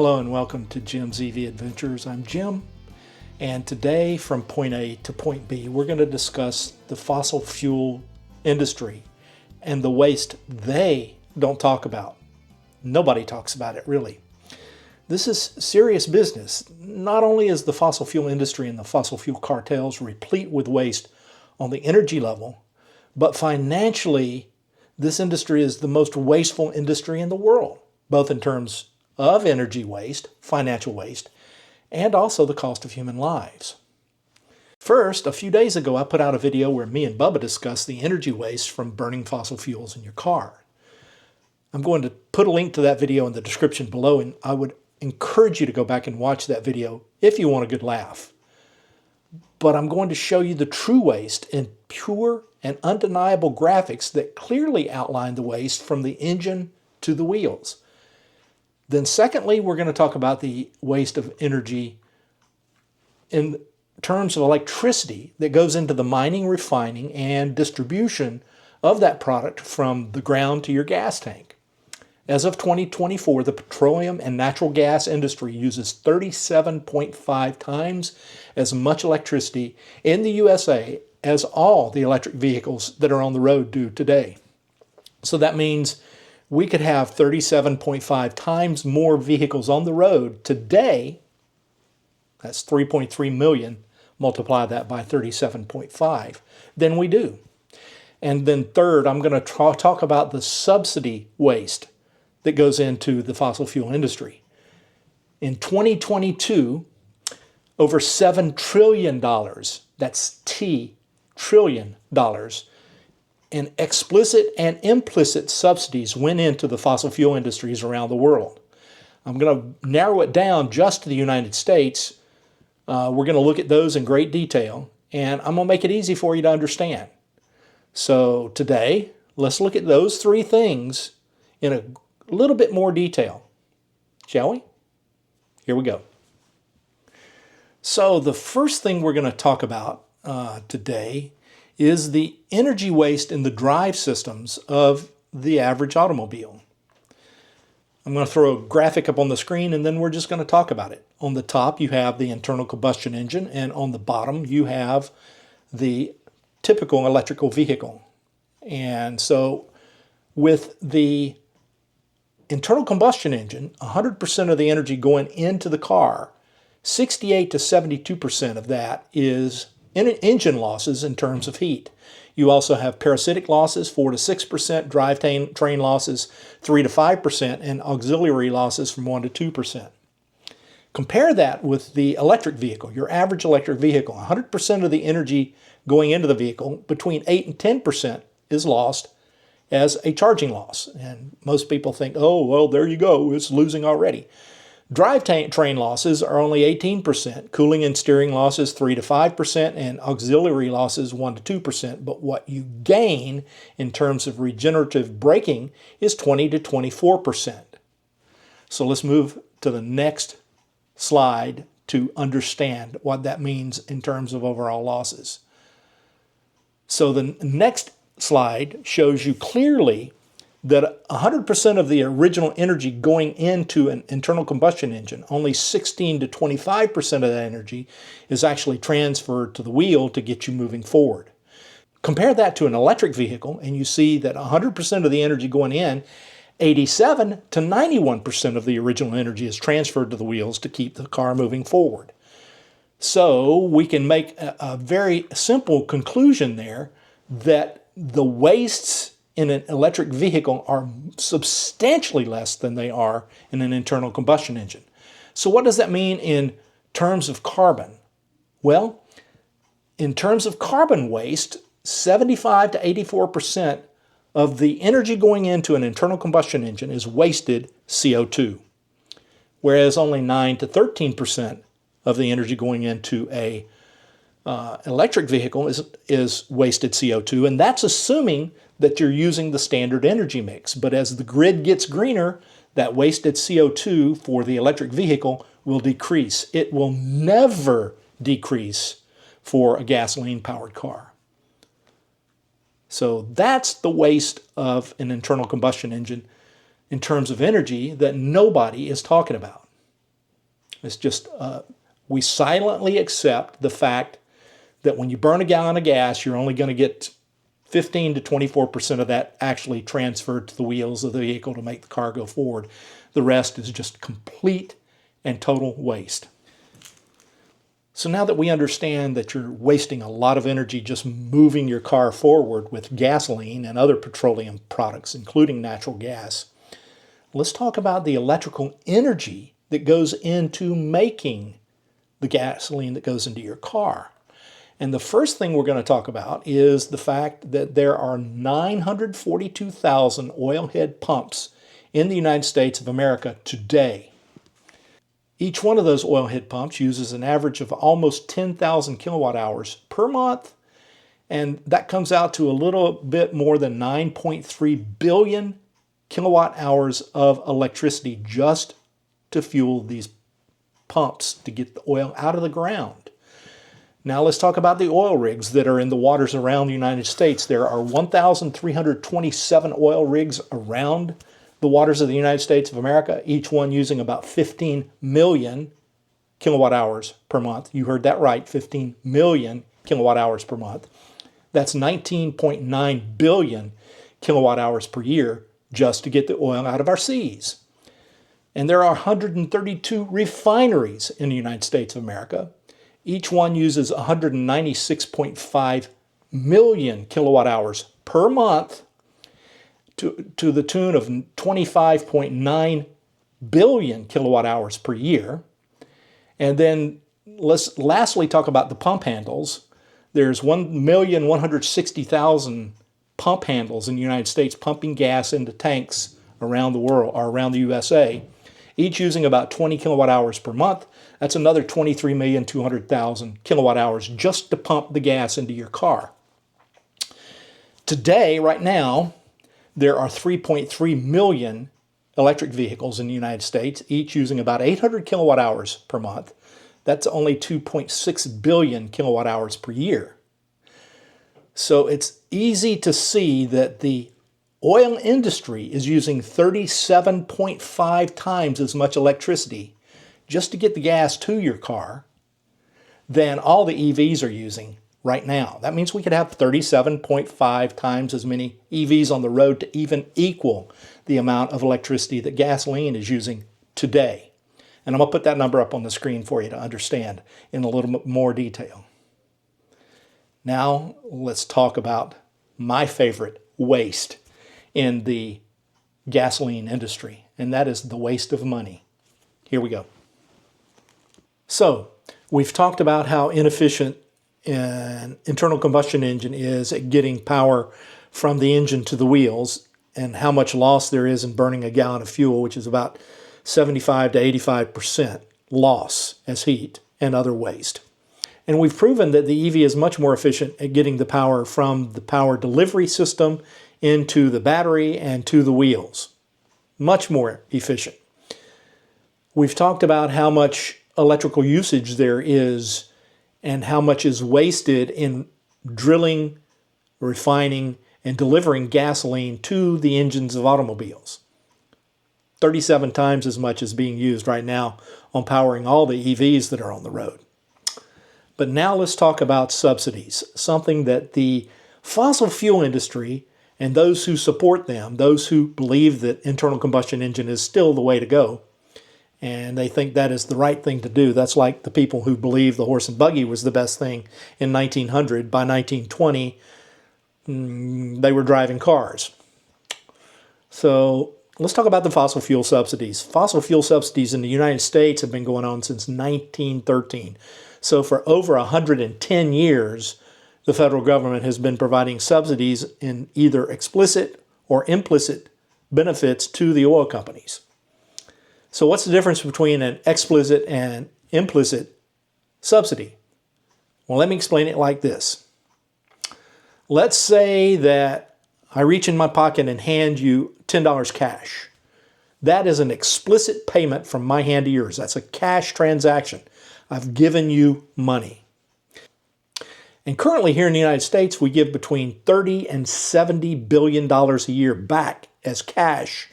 Hello and welcome to Jim's EV Adventures. I'm Jim, and today from point A to point B, we're going to discuss the fossil fuel industry and the waste they don't talk about. Nobody talks about it, really. This is serious business. Not only is the fossil fuel industry and the fossil fuel cartels replete with waste on the energy level, but financially, this industry is the most wasteful industry in the world, both in terms of energy waste, financial waste, and also the cost of human lives. First, a few days ago, I put out a video where me and Bubba discussed the energy waste from burning fossil fuels in your car. I'm going to put a link to that video in the description below, and I would encourage you to go back and watch that video if you want a good laugh. But I'm going to show you the true waste in pure and undeniable graphics that clearly outline the waste from the engine to the wheels. Then secondly, we're going to talk about the waste of energy in terms of electricity that goes into the mining, refining, and distribution of that product from the ground to your gas tank. As of 2024, the petroleum and natural gas industry uses 37.5 times as much electricity in the USA as all the electric vehicles that are on the road do today. So that means we could have 37.5 times more vehicles on the road today. That's 3.3 million. Multiply that by 37.5 than we do. And then third, I'm going to talk about the subsidy waste that goes into the fossil fuel industry. In 2022, over $7 trillion, that's T, trillion dollars, and explicit and implicit subsidies went into the fossil fuel industries around the world. I'm going to narrow it down just to the United States. We're going to look at those in great detail, and I'm going to make it easy for you to understand. So today, let's look at those three things in a little bit more detail, shall we? Here we go. So the first thing we're going to talk about today is the energy waste in the drive systems of the average automobile. I'm going to throw a graphic up on the screen and then we're just going to talk about it. On the top you have the internal combustion engine, and on the bottom you have the typical electrical vehicle. And so with the internal combustion engine, 100% of the energy going into the car, 68 to 72% of that is engine losses in terms of heat. You also have parasitic losses, 4 to 6%, drivetrain losses, 3 to 5%, and auxiliary losses from 1 to 2%. Compare that with the electric vehicle, your average electric vehicle. 100% of the energy going into the vehicle, between 8 and 10% is lost as a charging loss. And most people think, oh, well, there you go, it's losing already. Drivetrain losses are only 18%, cooling and steering losses 3 to 5%, and auxiliary losses 1 to 2%. But what you gain in terms of regenerative braking is 20 to 24%. So let's move to the next slide to understand what that means in terms of overall losses. So the next slide shows you clearly that 100% of the original energy going into an internal combustion engine, only 16 to 25% of that energy is actually transferred to the wheel to get you moving forward. Compare that to an electric vehicle and you see that 100% of the energy going in, 87 to 91% of the original energy is transferred to the wheels to keep the car moving forward. So we can make a very simple conclusion there that the wastes in an electric vehicle are substantially less than they are in an internal combustion engine. So what does that mean in terms of carbon? Well, in terms of carbon waste, 75 to 84% of the energy going into an internal combustion engine is wasted CO2, whereas only 9 to 13% of the energy going into a electric vehicle is wasted CO2, and that's assuming that you're using the standard energy mix. But as the grid gets greener, that wasted CO2 for the electric vehicle will decrease. It will never decrease for a gasoline-powered car. So that's the waste of an internal combustion engine in terms of energy that nobody is talking about. It's just we silently accept the fact that when you burn a gallon of gas, you're only going to get 15 to 24% of that actually transferred to the wheels of the vehicle to make the car go forward. The rest is just complete and total waste. So now that we understand that you're wasting a lot of energy just moving your car forward with gasoline and other petroleum products, including natural gas, let's talk about the electrical energy that goes into making the gasoline that goes into your car. And the first thing we're going to talk about is the fact that there are 942,000 oil head pumps in the United States of America today. Each one of those oil head pumps uses an average of almost 10,000 kilowatt hours per month, and that comes out to a little bit more than 9.3 billion kilowatt hours of electricity just to fuel these pumps to get the oil out of the ground. Now let's talk about the oil rigs that are in the waters around the United States. There are 1,327 oil rigs around the waters of the United States of America, each one using about 15 million kilowatt hours per month. You heard that right, 15 million kilowatt hours per month. That's 19.9 billion kilowatt hours per year just to get the oil out of our seas. And there are 132 refineries in the United States of America. Each one uses 196.5 million kilowatt hours per month to the tune of 25.9 billion kilowatt hours per year. And then let's lastly talk about the pump handles. There's 1,160,000 pump handles in the United States pumping gas into tanks around the world or around the USA, each using about 20 kilowatt hours per month. That's another 23,200,000 kilowatt hours just to pump the gas into your car. Today, right now, there are 3.3 million electric vehicles in the United States, each using about 800 kilowatt hours per month. That's only 2.6 billion kilowatt hours per year. So it's easy to see that the oil industry is using 37.5 times as much electricity just to get the gas to your car than all the EVs are using right now. That means we could have 37.5 times as many EVs on the road to even equal the amount of electricity that gasoline is using today. And I'm going to put that number up on the screen for you to understand in a little bit more detail. Now let's talk about my favorite waste in the gasoline industry, and that is the waste of money. Here we go. So we've talked about how inefficient an internal combustion engine is at getting power from the engine to the wheels and how much loss there is in burning a gallon of fuel, which is about 75 to 85% loss as heat and other waste. And we've proven that the EV is much more efficient at getting the power from the power delivery system into the battery and to the wheels. Much more efficient. We've talked about how much electrical usage there is and how much is wasted in drilling, refining, and delivering gasoline to the engines of automobiles. 37 times as much is being used right now on powering all the EVs that are on the road. But now let's talk about subsidies, something that the fossil fuel industry and those who support them, those who believe that internal combustion engine is still the way to go, and they think that is the right thing to do. That's like the people who believe the horse and buggy was the best thing in 1900. By 1920, they were driving cars. So let's talk about the fossil fuel subsidies. Fossil fuel subsidies in the United States have been going on since 1913. So for over 110 years, the federal government has been providing subsidies in either explicit or implicit benefits to the oil companies. So what's the difference between an explicit and implicit subsidy? Well, let me explain it like this. Let's say that I reach in my pocket and hand you $10 cash. That is an explicit payment from my hand to yours. That's a cash transaction. I've given you money. And currently here in the United States, we give between $30 and $70 billion a year back as cash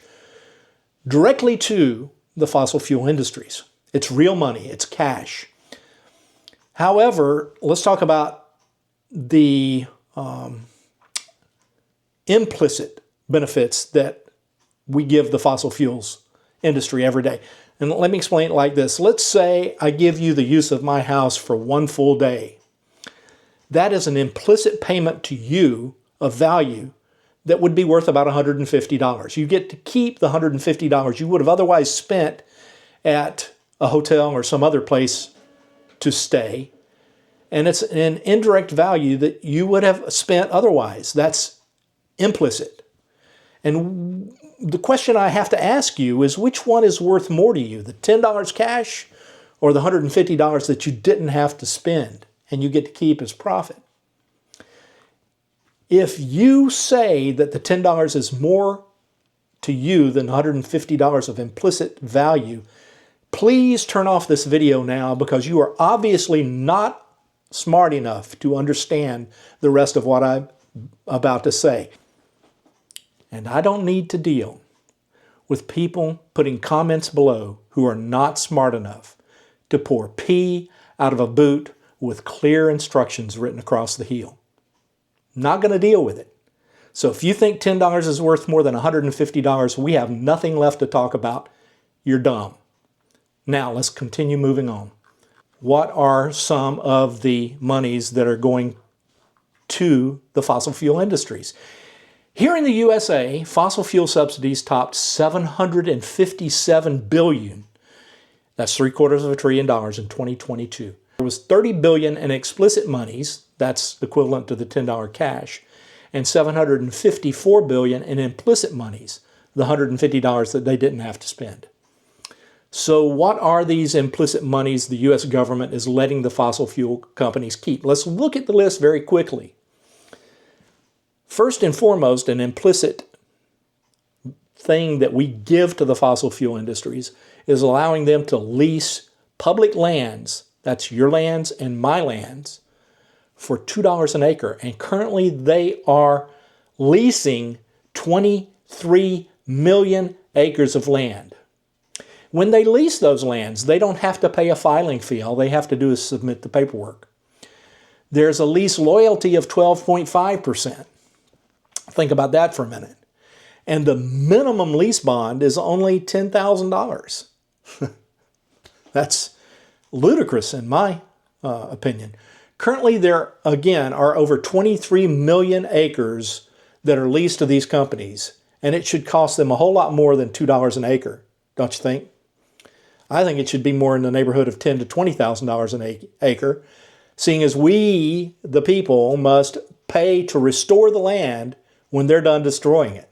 directly to the fossil fuel industries. It's real money. It's cash. However, let's talk about the implicit benefits that we give the fossil fuels industry every day. And let me explain it like this. Let's say I give you the use of my house for one full day. That is an implicit payment to you of value that would be worth about $150. You get to keep the $150 you would have otherwise spent at a hotel or some other place to stay. And it's an indirect value that you would have spent otherwise. That's implicit. And the question I have to ask you is, which one is worth more to you, the $10 cash or the $150 that you didn't have to spend and you get to keep as profit? If you say that the $10 is more to you than $150 of implicit value, please turn off this video now, because you are obviously not smart enough to understand the rest of what I'm about to say. And I don't need to deal with people putting comments below who are not smart enough to pour pee out of a boot with clear instructions written across the heel. Not going to deal with it. So if you think $10 is worth more than $150, we have nothing left to talk about. You're dumb. Now let's continue moving on. What are some of the monies that are going to the fossil fuel industries? Here in the USA, fossil fuel subsidies topped $757 billion. That's $750 billion in 2022. There was $30 billion in explicit monies, that's equivalent to the $10 cash, and $754 billion in implicit monies, the $150 that they didn't have to spend. So what are these implicit monies the U.S. government is letting the fossil fuel companies keep? Let's look at the list very quickly. First and foremost, an implicit thing that we give to the fossil fuel industries is allowing them to lease public lands, that's your lands and my lands, for $2 an acre. And currently they are leasing 23 million acres of land. When they lease those lands, they don't have to pay a filing fee. All they have to do is submit the paperwork. There's a lease loyalty of 12.5%. Think about that for a minute. And the minimum lease bond is only $10,000. That's ludicrous in my opinion. Currently, there, again, are over 23 million acres that are leased to these companies, and it should cost them a whole lot more than $2 an acre, don't you think? I think it should be more in the neighborhood of $10,000 to $20,000 an acre, seeing as we, the people, must pay to restore the land when they're done destroying it.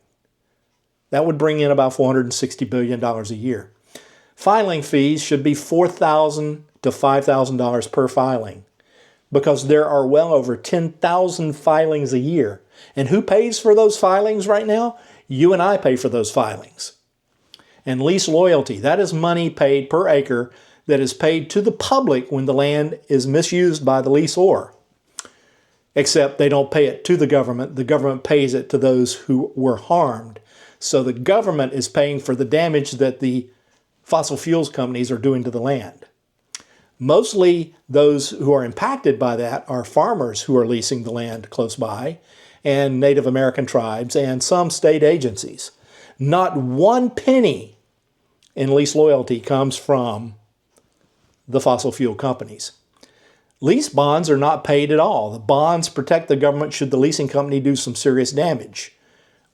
That would bring in about $460 billion a year. Filing fees should be $4,000 to $5,000 per filing, because there are well over 10,000 filings a year. And who pays for those filings right now? You and I pay for those filings. And lease loyalty, that is money paid per acre that is paid to the public when the land is misused by the leaseor. Except they don't pay it to the government pays it to those who were harmed. So the government is paying for the damage that the fossil fuels companies are doing to the land. Mostly those who are impacted by that are farmers who are leasing the land close by, and Native American tribes, and some state agencies. Not one penny in lease loyalty comes from the fossil fuel companies. Lease bonds are not paid at all. The bonds protect the government should the leasing company do some serious damage.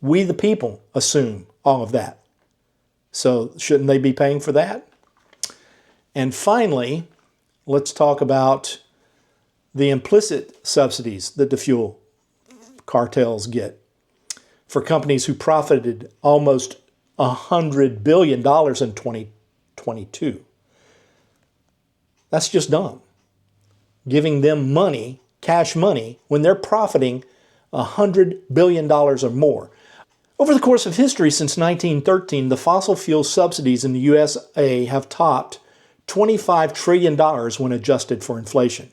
We, the people, assume all of that. So shouldn't they be paying for that? And finally, let's talk about the implicit subsidies that the fuel cartels get for companies who profited almost $100 billion in 2022. That's just dumb. Giving them money, cash money, when they're profiting $100 billion or more. Over the course of history since 1913, the fossil fuel subsidies in the USA have topped $25 trillion when adjusted for inflation.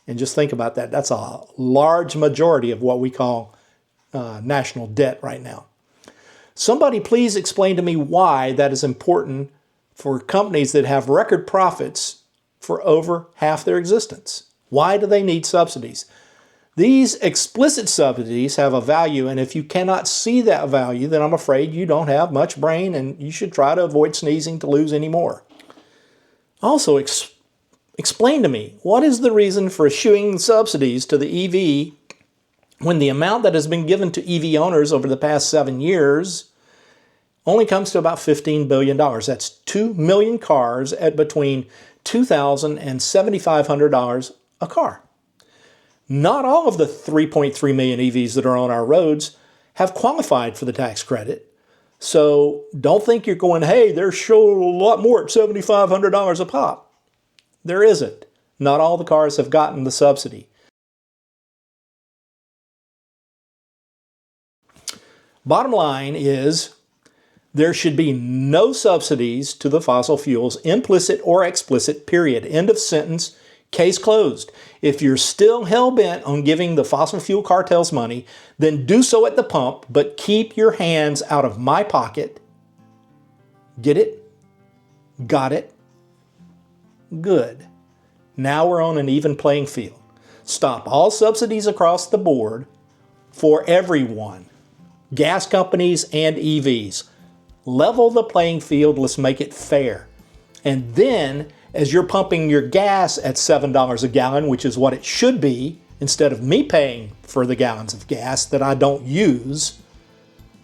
And just think about that. That's a large majority of what we call national debt right now. Somebody please explain to me why that is important for companies that have record profits for over half their existence. Why do they need subsidies? These explicit subsidies have a value, and if you cannot see that value, then I'm afraid you don't have much brain and you should try to avoid sneezing to lose any more. Also, explain to me, what is the reason for issuing subsidies to the EV when the amount that has been given to EV owners over the past 7 years only comes to about $15 billion. That's 2 million cars at between $2,000 and $7,500 a car. Not all of the 3.3 million EVs that are on our roads have qualified for the tax credit. So don't think you're going, hey, there's sure a lot more at $7,500 a pop. There isn't. Not all the cars have gotten the subsidy. Bottom line is there should be no subsidies to the fossil fuels, implicit or explicit, period. End of sentence. Case closed. If you're still hell-bent on giving the fossil fuel cartels money, then do so at the pump, but keep your hands out of my pocket. Get it? Got it? Good. Now we're on an even playing field. Stop all subsidies across the board for everyone, gas companies and EVs. Level the playing field. Let's make it fair. And then, as you're pumping your gas at $7 a gallon, which is what it should be, instead of me paying for the gallons of gas that I don't use,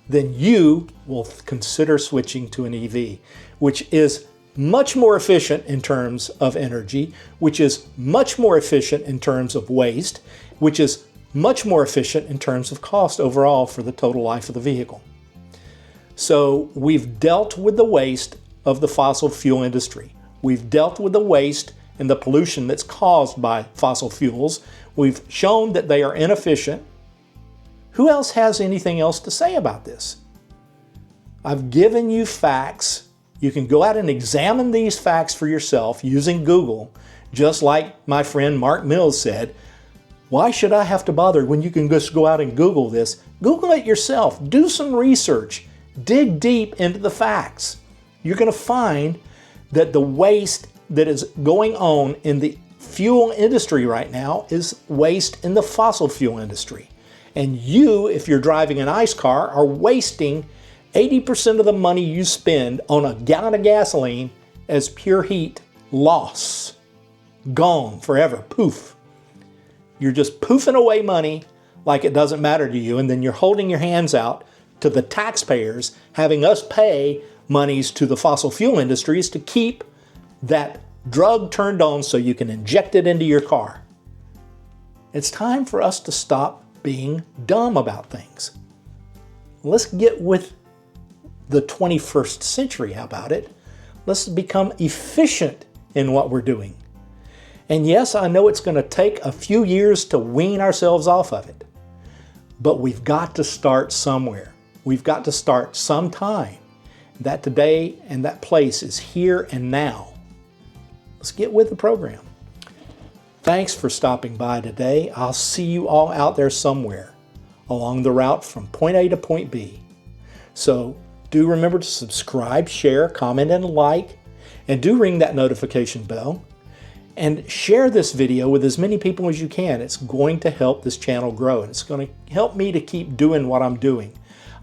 then you will consider switching to an EV, which is much more efficient in terms of energy, which is much more efficient in terms of waste, which is much more efficient in terms of cost overall for the total life of the vehicle. So we've dealt with the waste of the fossil fuel industry. We've dealt with the waste and the pollution that's caused by fossil fuels. We've shown that they are inefficient. Who else has anything else to say about this? I've given you facts. You can go out and examine these facts for yourself using Google, just like my friend Mark Mills said. Why should I have to bother when you can just go out and Google this? Google it yourself. Do some research. Dig deep into the facts. You're going to find that the waste that is going on in the fuel industry right now is waste in the fossil fuel industry. And you, if you're driving an ICE car, are wasting 80% of the money you spend on a gallon of gasoline as pure heat loss. Gone forever. Poof. You're just poofing away money like it doesn't matter to you, and then you're holding your hands out to the taxpayers, having us pay monies to the fossil fuel industries to keep that drug turned on so you can inject it into your car. It's time for us to stop being dumb about things. Let's get with the 21st century. How about it? Let's become efficient in what we're doing. And yes, I know it's going to take a few years to wean ourselves off of it, but we've got to start somewhere. We've got to start sometime. That today and that place is here and now. Let's get with the program. Thanks for stopping by today. I'll see you all out there somewhere along the route from point A to point B. So do remember to subscribe, share, comment, and like, and do ring that notification bell. And share this video with as many people as you can. It's going to help this channel grow, and it's going to help me to keep doing what I'm doing.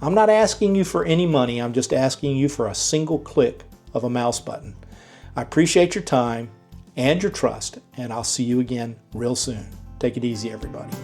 I'm not asking you for any money. I'm just asking you for a single click of a mouse button. I appreciate your time and your trust, and I'll see you again real soon. Take it easy, everybody.